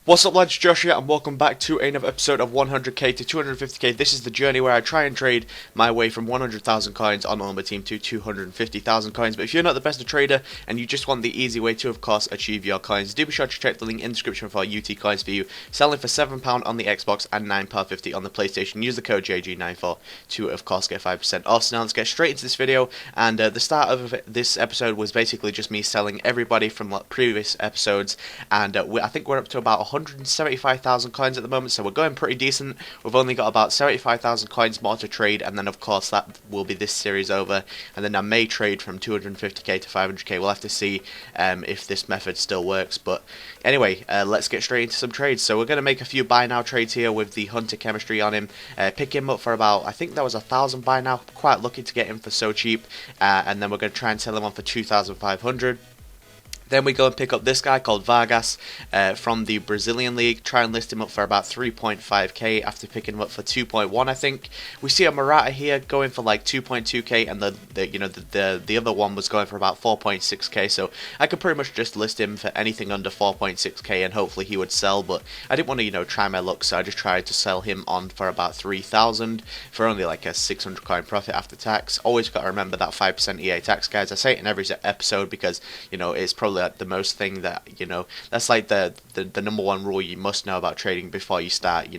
What's up lads, Josh here and welcome back to another episode of 100k to 250k. This is the journey where I try and trade my way from 100,000 coins on Ultimate Team to 250,000 coins. But if you're not the best of trader and you just want the easy way to of course achieve your coins, do be sure to check the link in the description for UT coins for you. Selling for £7 on the Xbox and £9.50 on the PlayStation. Use the code JG94 to of course get 5% off. So now let's get straight into this video, and the start of this episode was basically just me selling everybody from previous episodes, and I think we're up to about 175,000 coins at the moment, so we're going pretty decent. We've only got about 75,000 coins more to trade, and then of course that will be this series over, and then I may trade from 250k to 500k. We'll have to see if this method still works, but anyway, let's get straight into some trades. So we're going to make a few buy now trades here with the Hunter chemistry on him, pick him up for about, I think that was 1,000 buy now, quite lucky to get him for so cheap, and then we're going to try and sell him on for 2,500. Then we go and pick up this guy called Vargas from the Brazilian League. Try and list him up for about 3.5k after picking him up for 2.1, I think. We see a Murata here going for like 2.2k, and the other one was going for about 4.6k. So I could pretty much just list him for anything under 4.6k, and hopefully he would sell. But I didn't want to try my luck, so I just tried to sell him on for about 3,000 for only like a 600 coin profit after tax. Always got to remember that 5% EA tax, guys. I say it in every episode because it's probably like the most thing that that's like the number one rule you must know about trading before you start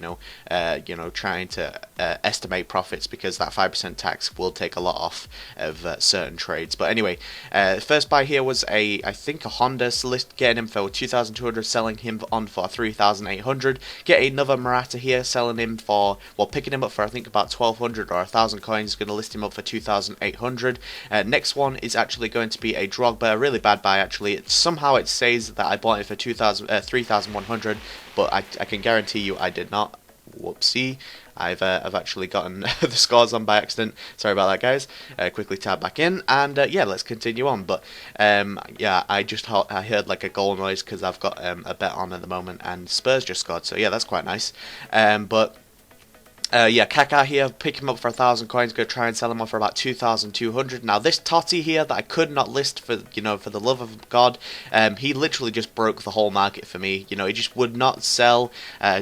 trying to estimate profits, because that 5% tax will take a lot off of certain trades. But anyway, first buy here was I think a Honda, so getting him for 2,200, selling him on for 3,800. Get another Murata here, selling him for, well, picking him up for I think about 1,200 or 1,000 coins. Going to list him up for 2,800. Next one is actually going to be a Drogba, a really bad buy actually. Somehow it says that I bought it for 3,100, but I can guarantee you I did not. Whoopsie. I've actually gotten the scores on by accident. Sorry about that, guys. Quickly tab back in, and yeah, let's continue on. But yeah, I heard like a goal noise because I've got a bet on at the moment, and Spurs just scored. So yeah, that's quite nice. Yeah, Kaká here, pick him up for 1,000 coins, go try and sell him on for about 2,200. Now this TOTTI here that I could not list for for the love of God, he literally just broke the whole market for me. He just would not sell.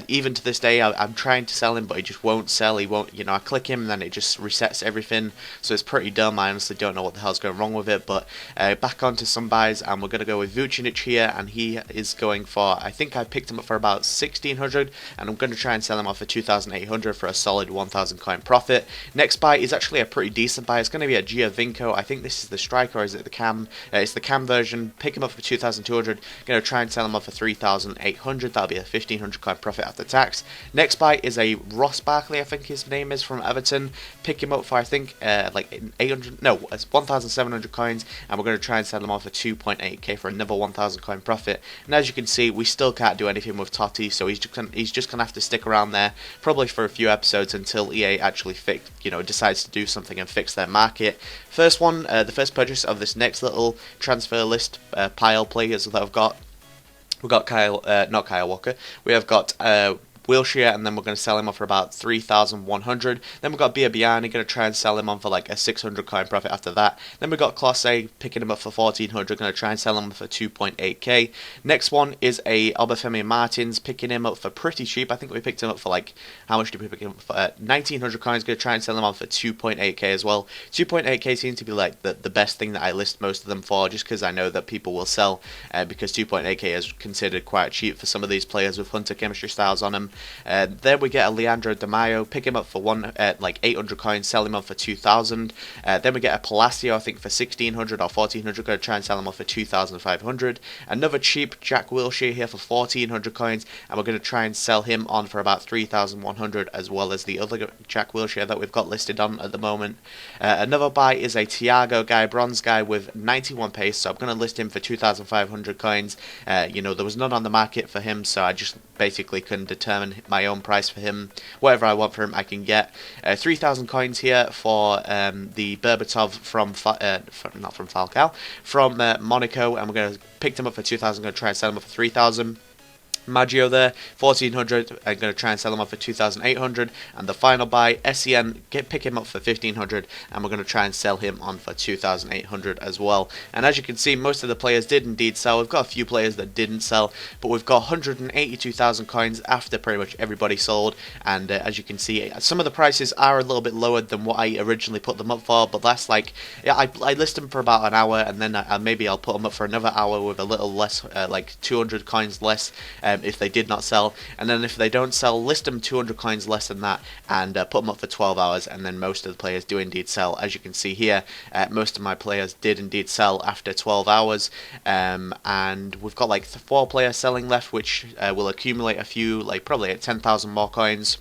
Even to this day, I'm trying to sell him, but he just won't sell. He won't. I click him and then it just resets everything. So it's pretty dumb. I honestly don't know what the hell's going wrong with it. But back onto some buys, and we're gonna go with Vucinic here, and he is going for, I think I picked him up for about 1,600, and I'm gonna try and sell him off for 2,800 for a solid 1,000 coin profit. Next buy is actually a pretty decent buy. It's going to be a Giovinco. I think this is the striker, or is it the cam? It's the cam version. Pick him up for 2,200. Going to try and sell him off for 3,800. That'll be a 1,500 coin profit after tax. Next buy is a Ross Barkley, I think his name is, from Everton. Pick him up for I think like 800. No, it's 1,700 coins, and we're going to try and sell him off for 2.8k for another 1,000 coin profit. And as you can see, we still can't do anything with Totti, so he's just going to have to stick around there probably for a few episodes until EA actually decides to do something and fix their market. First one, the first purchase of this next little transfer list pile players that I've got. We've got not Kyle Walker. We have got Wilshere, and then we're going to sell him off for about 3,100. Then we've got Biabiani, going to try and sell him on for like a 600 coin profit after that. Then we've got Klose, picking him up for 1,400, going to try and sell him for 2.8k. Next one is a Obafemi Martins, picking him up for pretty cheap. I think we picked him up for like, how much did we pick him up for? 1,900 coins, going to try and sell him on for 2.8k as well. 2.8k seems to be like the best thing that I list most of them for, just because I know that people will sell, because 2.8k is considered quite cheap for some of these players with Hunter chemistry styles on them. Then we get a Leandro Di Maio, pick him up for like 800 coins, sell him on for 2,000. Then we get a Palacio, I think for 1,600 or 1,400, going to try and sell him off for 2,500. Another cheap Jack Wilshere here for 1,400 coins, and we're going to try and sell him on for about 3,100, as well as the other Jack Wilshere that we've got listed on at the moment. Another buy is a Thiago guy, bronze guy with 91 pace, so I'm going to list him for 2,500 coins. There was none on the market for him, so I just basically can determine my own price for him. Whatever I want for him, I can get. 3,000 coins here for the Berbatov from not from Falcao, from Monaco, and we're going to pick him up for 2,000. Going to try and sell him up for 3,000. Maggio there, 1400. I'm going to try and sell him off for 2,800. And the final buy, SEN, pick him up for 1,500, and we're going to try and sell him on for 2,800 as well. And as you can see, most of the players did indeed sell. We've got a few players that didn't sell, but we've got 182,000 coins after pretty much everybody sold. And as you can see, some of the prices are a little bit lower than what I originally put them up for, but that's like, yeah, I list them for about an hour, and then maybe I'll put them up for another hour with a little less, like 200 coins less. If they did not sell, and then if they don't sell, list them 200 coins less than that, and put them up for 12 hours, and then most of the players do indeed sell. As you can see here, most of my players did indeed sell after 12 hours, and we've got like 4 players selling left, which will accumulate a few, like probably at 10,000 more coins.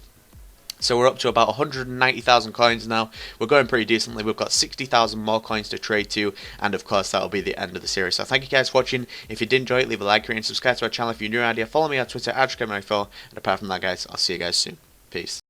So we're up to about 190,000 coins now. We're going pretty decently. We've got 60,000 more coins to trade to, and of course that'll be the end of the series. So thank you guys for watching. If you did enjoy it, leave a like, rate, and subscribe to our channel if you're new around here. Follow me on Twitter, @, and apart from that, guys, I'll see you guys soon. Peace.